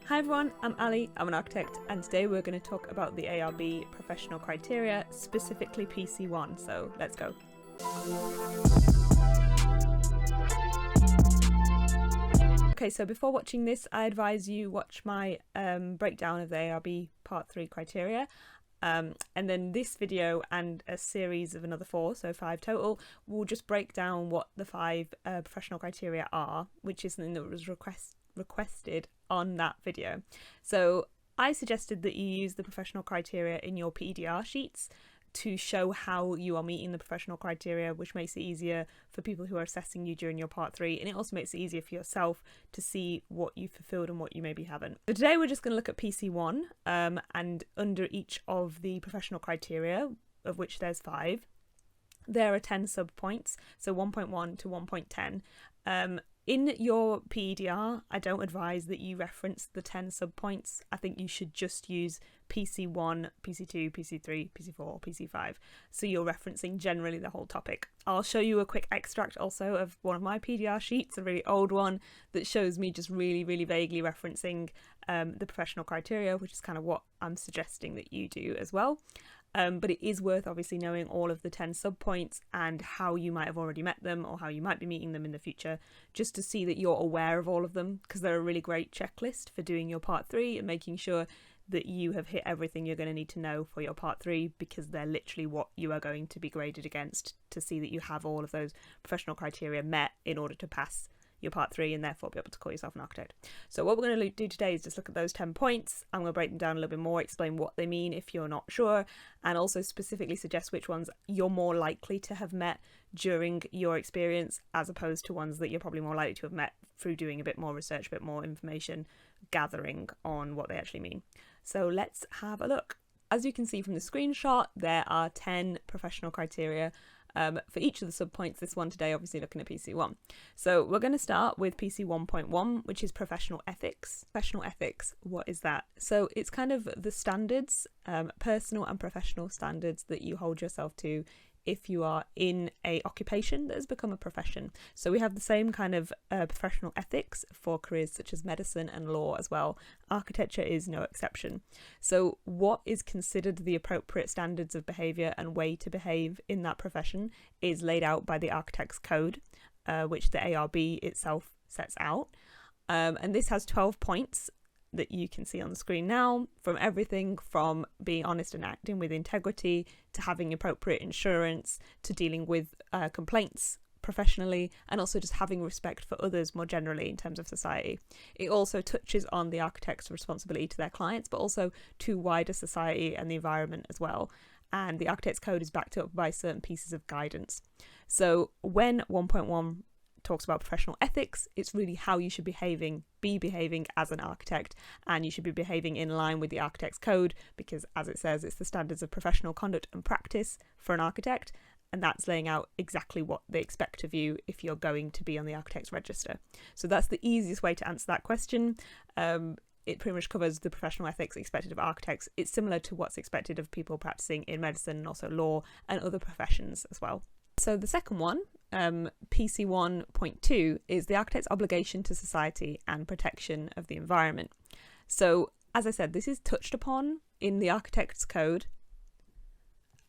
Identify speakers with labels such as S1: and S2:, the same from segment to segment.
S1: Hi everyone, I'm Ali, I'm an architect, and today we're going to talk about the ARB Professional Criteria, specifically PC1, so let's go. Okay, so before watching this, I advise you watch my breakdown of the ARB Part III criteria, and then this video and a series of another 4, so 5 total, will just break down what the 5 professional criteria are, which is something that was requested on that video. So I suggested that you use the professional criteria in your PEDR sheets to show how you are meeting the professional criteria, which makes it easier for people who are assessing you during your part 3, and it also makes it easier for yourself to see what you fulfilled and what you maybe haven't. So today we're just going to look at PC1, and under each of the professional criteria, of which there's 5, there are 10 sub-points, so 1.1 to 1.10. In your PEDR, I don't advise that you reference the 10 subpoints. I think you should just use PC1, PC2, PC3, PC4, PC5. So you're referencing generally the whole topic. I'll show you a quick extract also of one of my PEDR sheets, a really old one that shows me just really vaguely referencing the professional criteria, which is kind of what I'm suggesting that you do as well. But it is worth obviously knowing all of the 10 subpoints and how you might have already met them or how you might be meeting them in the future, just to see that you're aware of all of them, because they're a really great checklist for doing your part 3 and making sure that you have hit everything you're going to need to know for your part 3, because they're literally what you are going to be graded against, to see that you have all of those professional criteria met in order to pass your part 3 and therefore be able to call yourself an architect. So what we're going to do today is just look at those 10 points. I'm going to break them down a little bit more, explain what they mean if you're not sure, and also specifically suggest which ones you're more likely to have met during your experience, as opposed to ones that you're probably more likely to have met through doing a bit more research, a bit more information gathering on what they actually mean. So let's have a look. As you can see from the screenshot, there are 10 professional criteria for each of the subpoints. This one today, obviously looking at PC1. So we're going to start with PC 1.1, which is professional ethics. Professional ethics, what is that? So it's kind of the standards, personal and professional standards that you hold yourself to if you are in a occupation that has become a profession. So we have the same kind of professional ethics for careers such as medicine and law as well. Architecture is no exception. So what is considered the appropriate standards of behaviour and way to behave in that profession is laid out by the Architects Code, which the ARB itself sets out. And this has 12 points that you can see on the screen now, from everything from being honest and acting with integrity, to having appropriate insurance, to dealing with complaints professionally, and also just having respect for others more generally in terms of society. It also touches on the architect's responsibility to their clients, but also to wider society and the environment as well. And the Architects Code is backed up by certain pieces of guidance. So when 1.1 talks about professional ethics, it's really how you should be behaving as an architect, and you should be behaving in line with the Architects Code, because as it says, it's the standards of professional conduct and practice for an architect, and that's laying out exactly what they expect of you if you're going to be on the Architects Register. So that's the easiest way to answer that question. It pretty much covers the professional ethics expected of architects. It's similar to what's expected of people practicing in medicine and also law and other professions as well. So the second one, PC1.2, is the architect's obligation to society and protection of the environment. So, as I said, this is touched upon in the Architects Code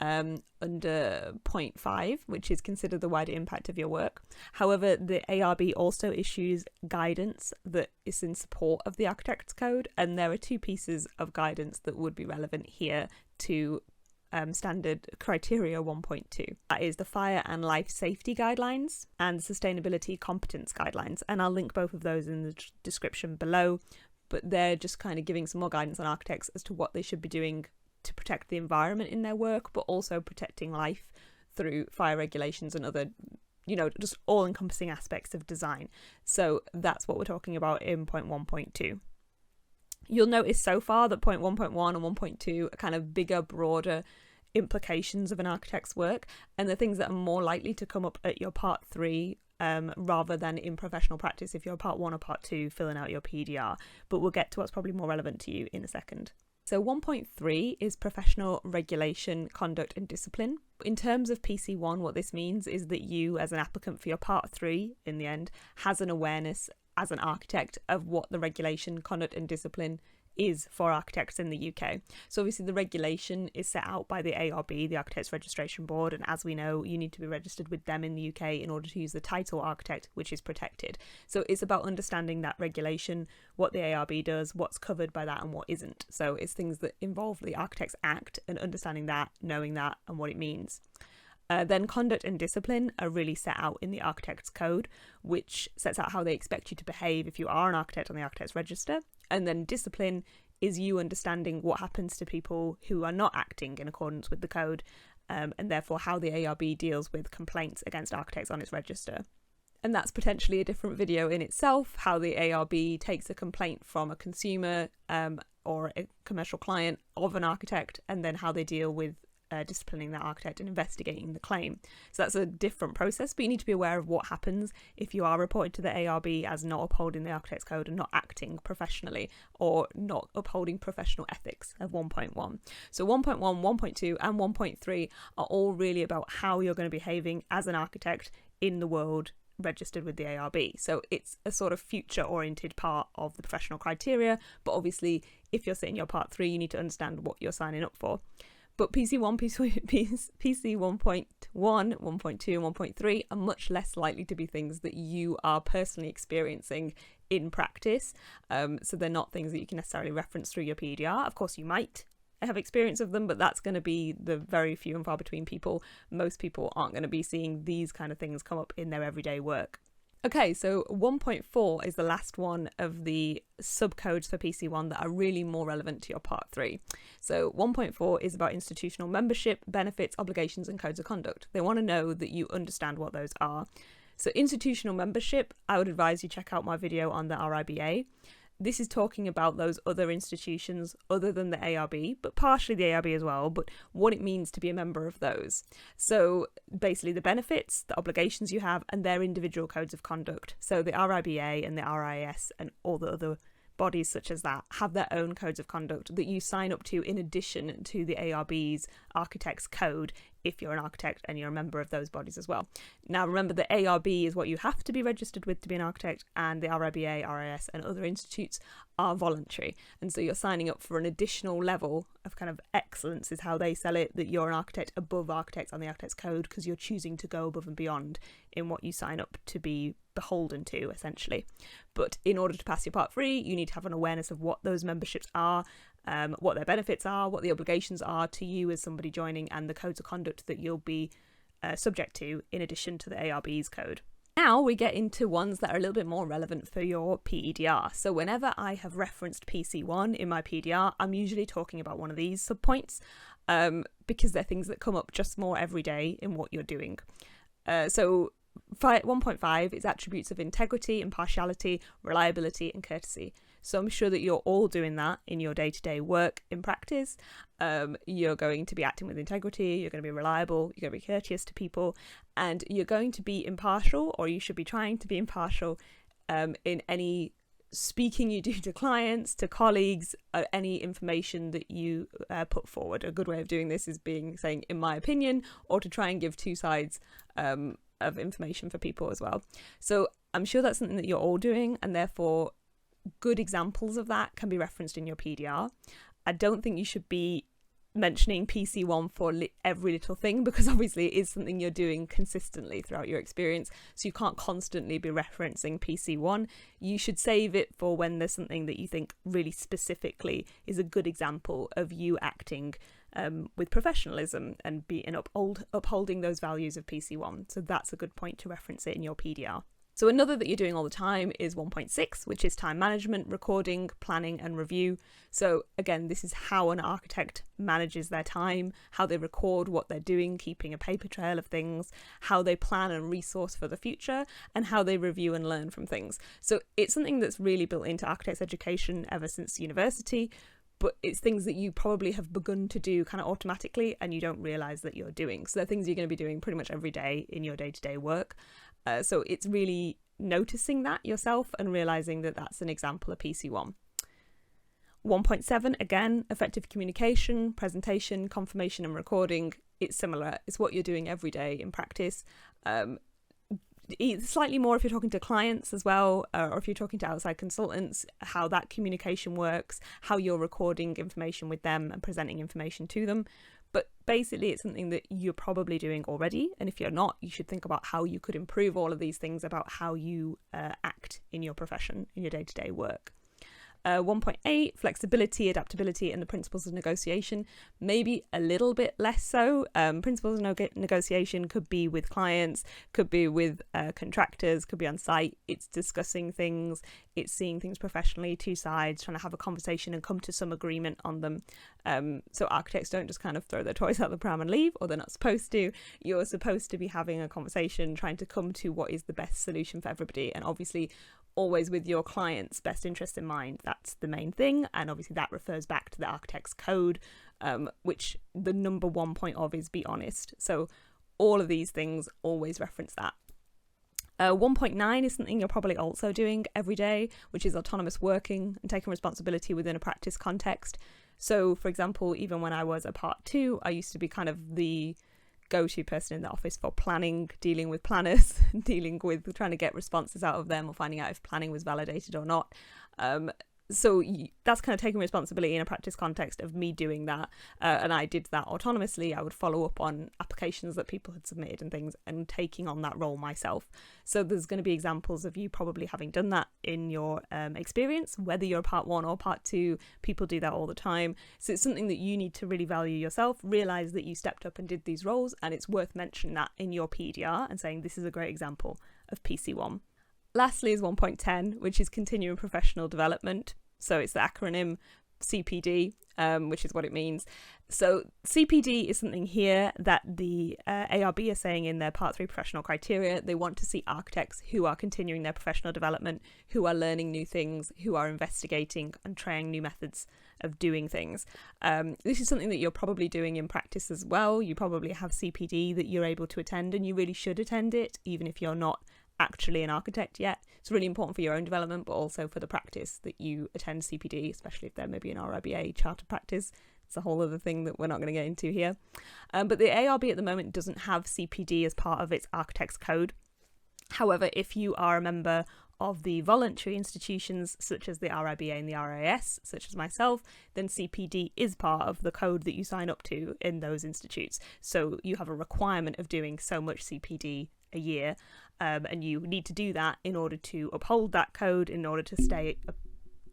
S1: under point 5, which is consider the wider impact of your work. However, the ARB also issues guidance that is in support of the Architects Code, and there are 2 pieces of guidance that would be relevant here to standard criteria 1.2. That is the fire and life safety guidelines and sustainability competence guidelines, and I'll link both of those in the description below, but they're just kind of giving some more guidance on architects as to what they should be doing to protect the environment in their work, but also protecting life through fire regulations and other, just all-encompassing aspects of design. So that's what we're talking about in point 1.2. You'll notice so far that point 1.1 and 1.2 are kind of bigger, broader implications of an architect's work, and the things that are more likely to come up at your part 3 rather than in professional practice if you're part 1 or part 2 filling out your PEDR. But we'll get to what's probably more relevant to you in a second. So 1.3 is professional regulation, conduct and discipline. In terms of PC1, what this means is that you, as an applicant for your part 3 in the end, has an awareness as an architect of what the regulation, conduct and discipline is for architects in the UK. So obviously the regulation is set out by the ARB, the Architects Registration Board, and as we know, you need to be registered with them in the UK in order to use the title architect, which is protected. So it's about understanding that regulation, what the ARB does, what's covered by that and what isn't. So it's things that involve the Architects Act and understanding that, knowing that and what it means. Then conduct and discipline are really set out in the Architects Code, which sets out how they expect you to behave if you are an architect on the Architects Register. And then discipline is you understanding what happens to people who are not acting in accordance with the code, and therefore how the ARB deals with complaints against architects on its register. And that's potentially a different video in itself, how the ARB takes a complaint from a consumer or a commercial client of an architect, and then how they deal with disciplining that architect and investigating the claim. So that's a different process, but you need to be aware of what happens if you are reported to the ARB as not upholding the Architects Code and not acting professionally or not upholding professional ethics of 1.1. So 1.1, 1.2 and 1.3 are all really about how you're going to be behaving as an architect in the world registered with the ARB. So it's a sort of future oriented part of the professional criteria, but obviously if you're sitting your part 3, you need to understand what you're signing up for. But PC1, PC 1.1, 1.2 and 1.3 are much less likely to be things that you are personally experiencing in practice. So they're not things that you can necessarily reference through your PEDR. Of course, you might have experience of them, but that's going to be the very few and far between people. Most people aren't going to be seeing these kind of things come up in their everyday work. Okay, so 1.4 is the last one of the subcodes for PC1 that are really more relevant to your part 3. So 1.4 is about institutional membership, benefits, obligations and codes of conduct. They want to know that you understand what those are. So institutional membership, I would advise you check out my video on the RIBA. This is talking about those other institutions other than the ARB, but partially the ARB as well, but what it means to be a member of those. So basically the benefits, the obligations you have, and their individual codes of conduct. So the RIBA and the RIS and all the other bodies such as that have their own codes of conduct that you sign up to in addition to the ARB's Architects Code if you're an architect and you're a member of those bodies as well. Now remember, the ARB is what you have to be registered with to be an architect, and the RIBA, RIS and other institutes are voluntary, and so you're signing up for an additional level of kind of excellence is how they sell it, that you're an architect above architects on the Architects Code because you're choosing to go above and beyond in what you sign up to be beholden to, essentially. But in order to pass your part 3, you need to have an awareness of what those memberships are, what their benefits are, what the obligations are to you as somebody joining, and the codes of conduct that you'll be subject to in addition to the ARB's code. Now we get into ones that are a little bit more relevant for your PEDR. So whenever I have referenced PC1 in my PEDR, I'm usually talking about one of these subpoints because they're things that come up just more every day in what you're doing. So 1.5 is attributes of integrity, impartiality, reliability and courtesy. So I'm sure that you're all doing that in your day-to-day work in practice. You're going to be acting with integrity, you're going to be reliable, you're going to be courteous to people, and you're going to be impartial, or you should be trying to be impartial in any speaking you do to clients, to colleagues, any information that you put forward. A good way of doing this is saying, in my opinion, or to try and give two sides of information for people as well. So I'm sure that's something that you're all doing, and therefore good examples of that can be referenced in your PEDR. I don't think you should be mentioning PC1 for every little thing, because obviously it is something you're doing consistently throughout your experience, so you can't constantly be referencing PC1. You should save it for when there's something that you think really specifically is a good example of you acting with professionalism and upholding those values of PC1. So that's a good point to reference it in your PEDR. So another that you're doing all the time is 1.6, which is time management, recording, planning and review. So again, this is how an architect manages their time, how they record what they're doing, keeping a paper trail of things, how they plan and resource for the future, and how they review and learn from things. So it's something that's really built into architects education ever since university, but it's things that you probably have begun to do kind of automatically and you don't realise that you're doing. So they're things you're going to be doing pretty much every day in your day-to-day work. So it's really noticing that yourself and realising that that's an example of PC1. 1.7, again, effective communication, presentation, confirmation and recording. It's similar. It's what you're doing every day in practice. slightly more if you're talking to clients as well, or if you're talking to outside consultants, how that communication works, how you're recording information with them and presenting information to them. But basically, it's something that you're probably doing already. And if you're not, you should think about how you could improve all of these things about how you act in your profession, in your day-to-day work. 1.8, flexibility, adaptability, and the principles of negotiation. Maybe a little bit less so. Principles of negotiation could be with clients, could be with contractors, could be on site. It's discussing things, it's seeing things professionally, two sides, trying to have a conversation and come to some agreement on them. So architects don't just kind of throw their toys out the pram and leave, or they're not supposed to. You're supposed to be having a conversation, trying to come to what is the best solution for everybody. And obviously, always with your client's best interest in mind. That's the main thing. And obviously that refers back to the Architects Code, which the number 1 point of is be honest. So all of these things always reference that. 1.9 is something you're probably also doing every day, which is autonomous working and taking responsibility within a practice context. So for example, even when I was a Part 2, I used to be kind of the go-to person in the office for planning, dealing with planners, dealing with trying to get responses out of them or finding out if planning was validated or not. So that's kind of taking responsibility in a practice context of me doing that. And I did that autonomously. I would follow up on applications that people had submitted and things and taking on that role myself. So there's going to be examples of you probably having done that in your experience, whether you're Part 1 or Part 2, people do that all the time. So it's something that you need to really value yourself, realize that you stepped up and did these roles, and it's worth mentioning that in your PEDR and saying this is a great example of PC1. Lastly is 1.10, which is continuing professional development. So it's the acronym CPD, which is what it means. So CPD is something here that the ARB are saying in their Part 3 professional criteria. They want to see architects who are continuing their professional development, who are learning new things, who are investigating and trying new methods of doing things. This is something that you're probably doing in practice as well. You probably have CPD that you're able to attend, and you really should attend it, even if you're not actually an architect yet. It's really important for your own development, but also for the practice that you attend CPD, especially if they're maybe an RIBA charter practice. It's a whole other thing that we're not going to get into here. But the ARB at the moment doesn't have CPD as part of its Architects Code. However, if you are a member of the voluntary institutions such as the RIBA and the RIS, such as myself, then CPD is part of the code that you sign up to in those institutes. So you have a requirement of doing so much CPD a year, and you need to do that in order to uphold that code, in order to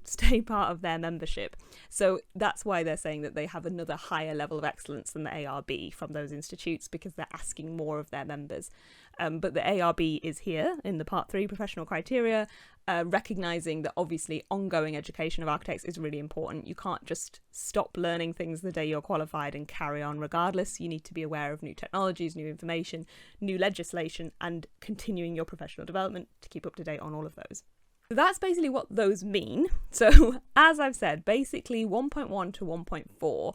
S1: stay part of their membership. So that's why they're saying that they have another higher level of excellence than the ARB from those institutes, because they're asking more of their members. But the ARB is here in the Part 3 professional criteria, recognising that obviously ongoing education of architects is really important. You can't just stop learning things the day you're qualified and carry on regardless. You need to be aware of new technologies, new information, new legislation, and continuing your professional development to keep up to date on all of those. That's basically what those mean. So as I've said, basically 1.1 to 1.4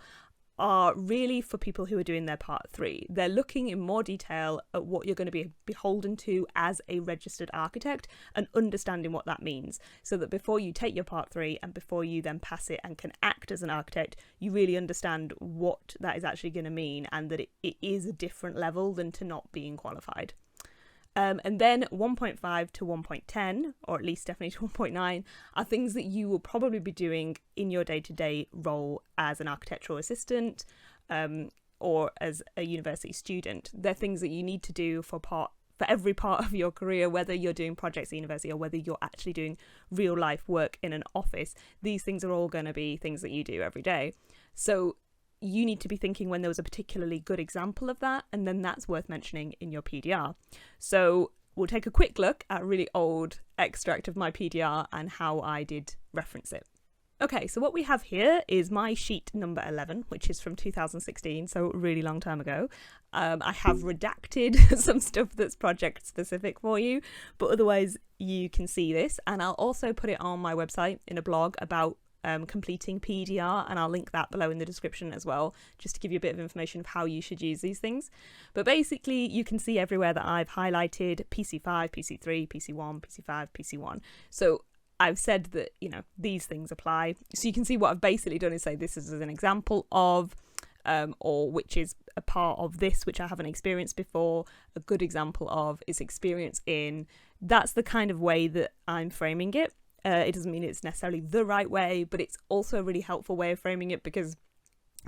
S1: are really for people who are doing their Part 3. They're looking in more detail at what you're going to be beholden to as a registered architect and understanding what that means, so that before you take your Part 3 and before you then pass it and can act as an architect, you really understand what that is actually going to mean, and that it is a different level than to not being qualified. And then 1.5 to 1.10, or at least definitely to 1.9, are things that you will probably be doing in your day-to-day role as an architectural assistant or as a university student. They're things that you need to do for every part of your career, whether you're doing projects at university or whether you're actually doing real-life work in an office. These things are all going to be things that you do every day. So you need to be thinking when there was a particularly good example of that, and then that's worth mentioning in your PDR. So we'll take a quick look at a really old extract of my PDR and how I did reference it. Okay, so what we have here is my sheet number 11, which is from 2016, so a really long time ago. I have redacted some stuff that's project specific for you, but otherwise you can see this, and I'll also put it on my website in a blog about completing PEDR, and I'll link that below in the description as well, just to give you a bit of information of how you should use these things. But basically you can see everywhere that I've highlighted PC5, PC3, PC1, PC5, PC1. So I've said that, you know, these things apply. So you can see what I've basically done is say this is an example of or which is a part of this which I haven't experienced before. A good example of is experience in. That's the kind of way that I'm framing it. It doesn't mean it's necessarily the right way, but it's also a really helpful way of framing it, because,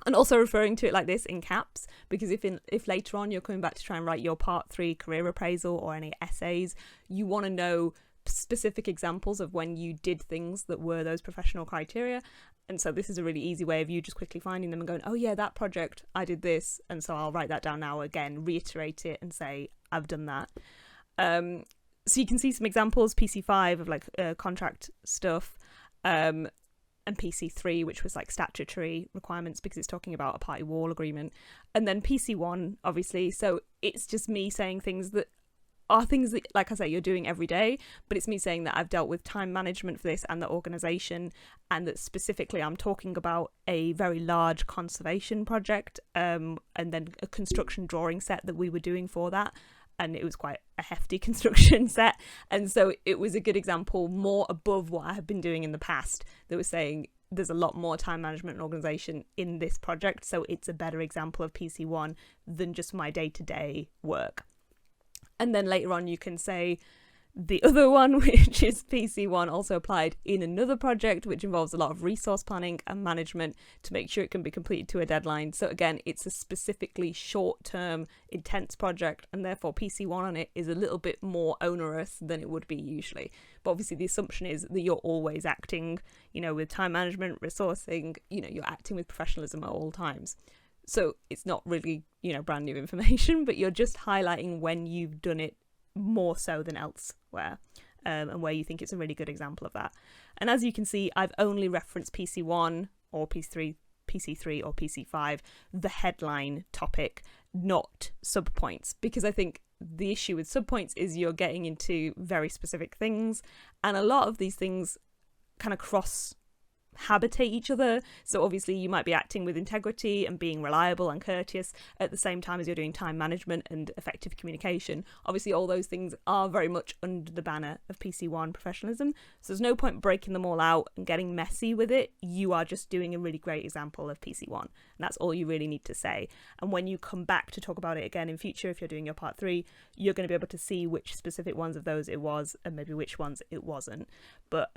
S1: and also referring to it like this in caps, because if later on you're coming back to try and write your Part 3 career appraisal or any essays, you want to know specific examples of when you did things that were those professional criteria. And so this is a really easy way of you just quickly finding them and going, oh yeah, that project, I did this, and so I'll write that down now again, reiterate it and say, I've done that. So you can see some examples, PC5 of like contract stuff, and PC3, which was like statutory requirements because it's talking about a party wall agreement, and then PC1, obviously. So it's just me saying things that are things that, like I say, you're doing every day, but it's me saying that I've dealt with time management for this and the organisation, and that specifically I'm talking about a very large conservation project, and then a construction drawing set that we were doing for that. And it was quite a hefty construction set. And so it was a good example, more above what I had been doing in the past, that was saying there's a lot more time management and organisation in this project. So it's a better example of PC1 than just my day-to-day work. And then later on you can say the other one, which is PC1, also applied in another project, which involves a lot of resource planning and management to make sure it can be completed to a deadline. So again, it's a specifically short-term, intense project, and therefore PC1 on it is a little bit more onerous than it would be usually. But obviously the assumption is that you're always acting, with time management, resourcing, you're acting with professionalism at all times. So it's not really, brand new information, but you're just highlighting when you've done it more so than elsewhere, and where you think it's a really good example of that. And as you can see, I've only referenced PC1 or PC3 or PC5, the headline topic, not subpoints, because I think the issue with subpoints is you're getting into very specific things, and a lot of these things kind of habitate each other. So obviously you might be acting with integrity and being reliable and courteous at the same time as you're doing time management and effective communication. Obviously all those things are very much under the banner of PC1 professionalism, so there's no point breaking them all out and getting messy with it. You are just doing a really great example of PC1, and that's all you really need to say. And when you come back to talk about it again in future, if you're doing your Part 3, you're going to be able to see which specific ones of those it was and maybe which ones it wasn't. But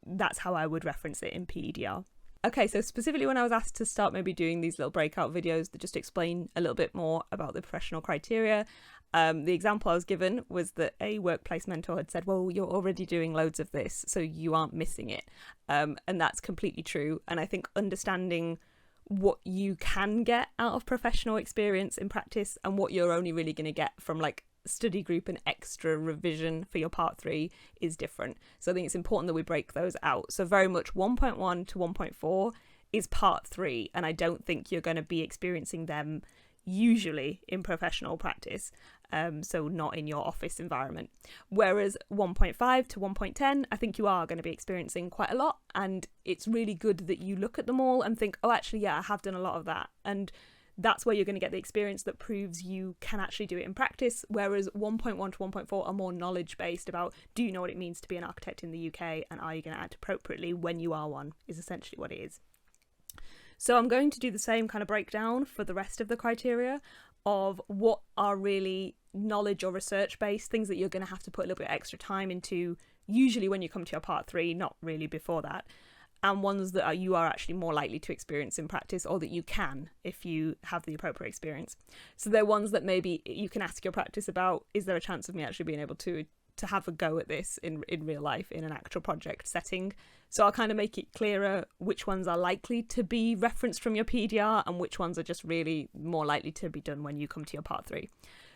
S1: that's how I would reference it in PEDR. Okay, so specifically when I was asked to start maybe doing these little breakout videos that just explain a little bit more about the professional criteria, the example I was given was that a workplace mentor had said, well, you're already doing loads of this, so you aren't missing it. And that's completely true. And I think understanding what you can get out of professional experience in practice and what you're only really going to get from like study group and extra revision for your Part 3 is different. So I think it's important that we break those out. So very much 1.1 to 1.4 is Part 3, and I don't think you're going to be experiencing them usually in professional practice, so not in your office environment. Whereas 1.5 to 1.10, I think you are going to be experiencing quite a lot, and it's really good that you look at them all and think, oh, actually, yeah, I have done a lot of that. And that's where you're going to get the experience that proves you can actually do it in practice, whereas 1.1 to 1.4 are more knowledge-based about, do you know what it means to be an architect in the UK, and are you going to act appropriately when you are one, is essentially what it is. So I'm going to do the same kind of breakdown for the rest of the criteria of what are really knowledge or research-based, things that you're going to have to put a little bit extra time into, usually when you come to your Part 3, not really before that, and ones that you are actually more likely to experience in practice, or that you can if you have the appropriate experience. So they're ones that maybe you can ask your practice about, is there a chance of me actually being able to have a go at this in real life, in an actual project setting? So I'll kind of make it clearer which ones are likely to be referenced from your PEDR and which ones are just really more likely to be done when you come to your Part 3.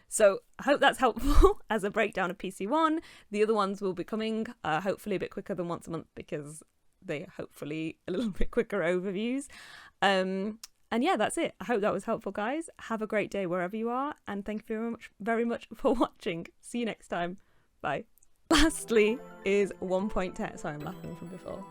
S1: So I hope that's helpful as a breakdown of PC1. The other ones will be coming, hopefully a bit quicker than once a month, because they hopefully a little bit quicker overviews. And yeah, that's it. I hope that was helpful, guys. Have a great day wherever you are, and thank you very much for watching. See you next time. Bye. Lastly is 1.10. Sorry, I'm laughing from before.